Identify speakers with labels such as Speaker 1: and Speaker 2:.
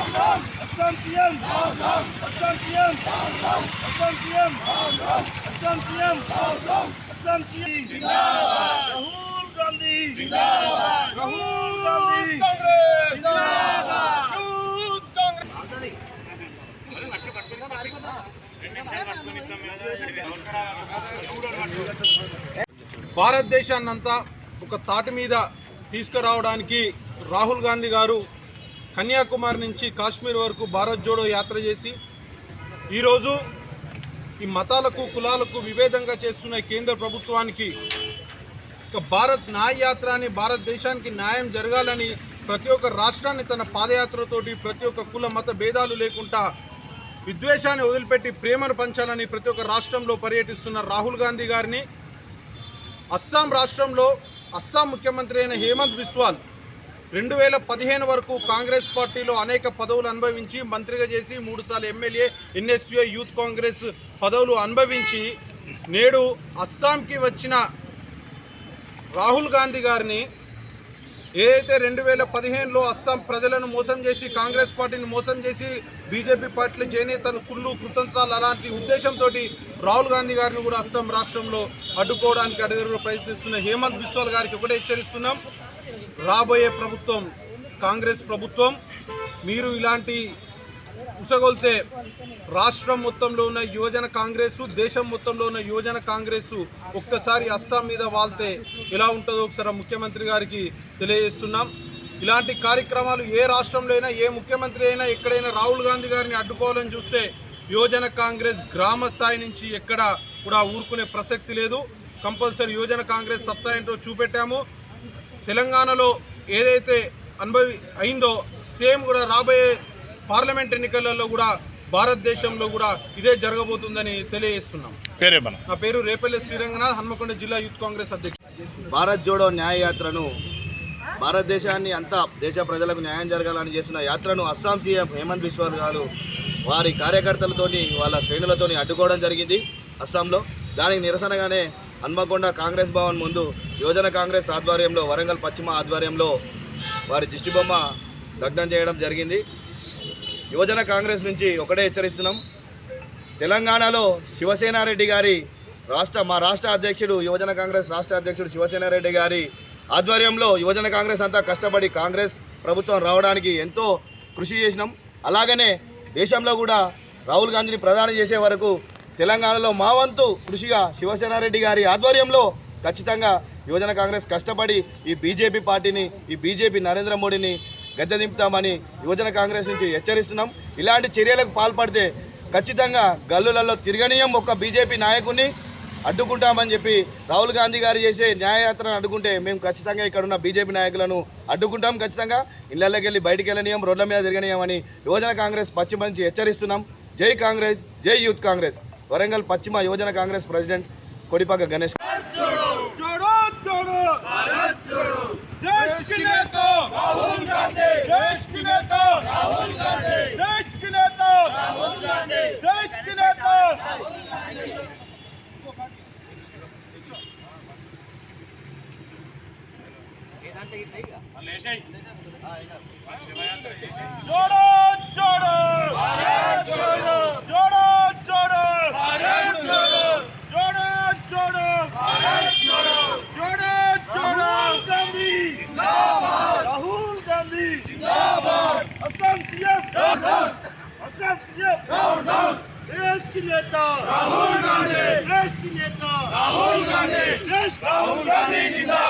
Speaker 1: Assam CM, Assam CM, Assam CM, Assam CM, Assam CM. Rahul Gandhi, Rahul Gandhi, Congress, Youth Congress.
Speaker 2: భారతదేశాన్నంతా ఒక తాటి మీద తీసుకురావడానికి రాహుల్ గాంధీ గారు కన్యాకుమారి నుంచి కాశ్మీర్ వరకు భారత్ జోడో యాత్ర చేసి ఈరోజు ఈ మతాలకు కులాలకు విభేదంగా చేస్తున్న కేంద్ర ప్రభుత్వానికి భారత్ న్యాయ యాత్ర అని భారతదేశానికి న్యాయం జరగాలని ప్రతి ఒక్క రాష్ట్రాన్ని తన పాదయాత్రతోటి ప్రతి ఒక్క కుల మత భేదాలు లేకుండా విద్వేషాన్ని వదిలిపెట్టి ప్రేమను పంచాలని ప్రతి ఒక్క రాష్ట్రంలో పర్యటిస్తున్న రాహుల్ గాంధీ గారిని అస్సాం రాష్ట్రంలో అస్సాం ముఖ్యమంత్రి అయిన హేమంత్ బిస్వాల్ 2015 వరకు కాంగ్రెస్ పార్టీలో అనేక పదవులు అనుభవించి మంత్రిగా చేసి 3 సార్లు ఎమ్మెల్యే ఎన్ఎస్యూ యూత్ కాంగ్రెస్ పదవులు అనుభవించి నేడు అస్సాంకి వచ్చిన రాహుల్ గాంధీ గారిని ఏదైతే 2015లో అస్సాం ప్రజలను మోసం చేసి కాంగ్రెస్ పార్టీని మోసం చేసి బీజేపీ పార్టీలో చేనేతలు కుళ్ళు కుతంత్రాలు అలాంటి ఉద్దేశంతో రాహుల్ గాంధీ గారిని కూడా అస్సాం రాష్ట్రంలో అడ్డుకోవడానికి అడుగులు ప్రయత్నిస్తున్న హేమంత్ బిస్వాల్ గారికి ఒకటే హెచ్చరిస్తున్నాం. రాబోయే ప్రభుత్వం కాంగ్రెస్ ప్రభుత్వం మీరు ఇలాంటి ఉసగొల్తే రాష్ట్రం మొత్తంలో ఉన్న యువజన కాంగ్రెస్ దేశం మొత్తంలో ఉన్న యువజన కాంగ్రెస్ ఒక్కసారి అస్సాం మీద వాళ్తే ఎలా ఉంటుందో ఒకసారి ముఖ్యమంత్రి గారికి తెలియజేస్తున్నాం. ఇలాంటి కార్యక్రమాలు ఏ రాష్ట్రంలో అయినా ఏ ముఖ్యమంత్రి అయినా ఎక్కడైనా రాహుల్ గాంధీ గారిని అడ్డుకోవాలని చూస్తే యువజన కాంగ్రెస్ గ్రామ స్థాయి నుంచి ఎక్కడ కూడా ఊరుకునే ప్రసక్తి లేదు. కంపల్సరీ యువజన కాంగ్రెస్ సత్తా ఏంటో చూపెట్టాము. తెలంగాణలో ఏదైతే అయిందో సేమ్ కూడా రాబోయే పార్లమెంట్ ఎన్నికలలో కూడా భారతదేశంలో కూడా ఇదే జరగబోతుందని తెలియజేస్తున్నాం. నా పేరు రేపల్లి శ్రీరంగనాథ్, హన్మకొండ జిల్లా యూత్ కాంగ్రెస్ అధ్యక్షుడు.
Speaker 3: భారత్ జోడో న్యాయ యాత్రను భారతదేశాన్ని అంతా దేశ ప్రజలకు న్యాయం జరగాలని చేసిన యాత్రను అస్సాం సీఎం హేమంత్ బిస్వాల్ గారు వారి కార్యకర్తలతోని వాళ్ళ శ్రేణులతోని అడ్డుకోవడం జరిగింది అస్సాంలో. దానికి నిరసనగానే హన్మకొండ కాంగ్రెస్ భవన్ ముందు యువజన కాంగ్రెస్ ఆధ్వర్యంలో వరంగల్ పశ్చిమ ఆధ్వర్యంలో వారి దిష్టిబొమ్మ దగ్ధం చేయడం జరిగింది. యువజన కాంగ్రెస్ నుంచి ఒకటే హెచ్చరిస్తున్నాం, తెలంగాణలో శివసేనారెడ్డి గారి మా రాష్ట్ర అధ్యక్షుడు యువజన కాంగ్రెస్ రాష్ట్ర అధ్యక్షుడు శివసేనారెడ్డి గారి ఆధ్వర్యంలో యువజన కాంగ్రెస్ అంతా కష్టపడి కాంగ్రెస్ ప్రభుత్వం రావడానికి ఎంతో కృషి చేసినాం. అలాగనే దేశంలో కూడా రాహుల్ గాంధీని ప్రధాని చేసే వరకు తెలంగాణలో మా వంతు కృషిగా శివసేనారెడ్డి గారి ఆధ్వర్యంలో ఖచ్చితంగా యువజన కాంగ్రెస్ కష్టపడి ఈ బీజేపీ పార్టీని ఈ బీజేపీ నరేంద్ర మోడీని గద్దె దింపుతామని యువజన కాంగ్రెస్ నుంచి హెచ్చరిస్తున్నాం. ఇలాంటి చర్యలకు పాల్పడితే ఖచ్చితంగా గల్లులలో తిరగనీయం ఒక్క బీజేపీ నాయకుడిని అడ్డుకుంటామని చెప్పి రాహుల్ గాంధీ గారు చేసే న్యాయయాత్రను అడ్డుకుంటే మేము ఖచ్చితంగా ఇక్కడున్న బీజేపీ నాయకులను అడ్డుకుంటాం. ఖచ్చితంగా ఇళ్లలోకి వెళ్ళి బయటికి వెళ్ళనీయం, రోడ్ల మీద తిరగనీయమని యువజన కాంగ్రెస్ పశ్చిమ నుంచి హెచ్చరిస్తున్నాం. జై కాంగ్రెస్, జై యూత్ కాంగ్రెస్. వరంగల్ పశ్చిమ యువజన కాంగ్రెస్ ప్రెసిడెంట్ కొడిపాక గణేష్.
Speaker 1: जोड़ो जोड़ो भारत जोड़ो, जोड़ो जोड़ो भारत जोड़ो, जोड़ो जोड़ो भारत जोड़ो, जोड़ो जोड़ो राहुल गांधी जिंदाबाद, राहुल गांधी जिंदाबाद, असम सीएम जिंदाबाद, असम सीएम जिंदाबाद, देश की नेता राहुल गांधी, देश की नेता राहुल गांधी, देश राहुल गांधी जिंदाबाद.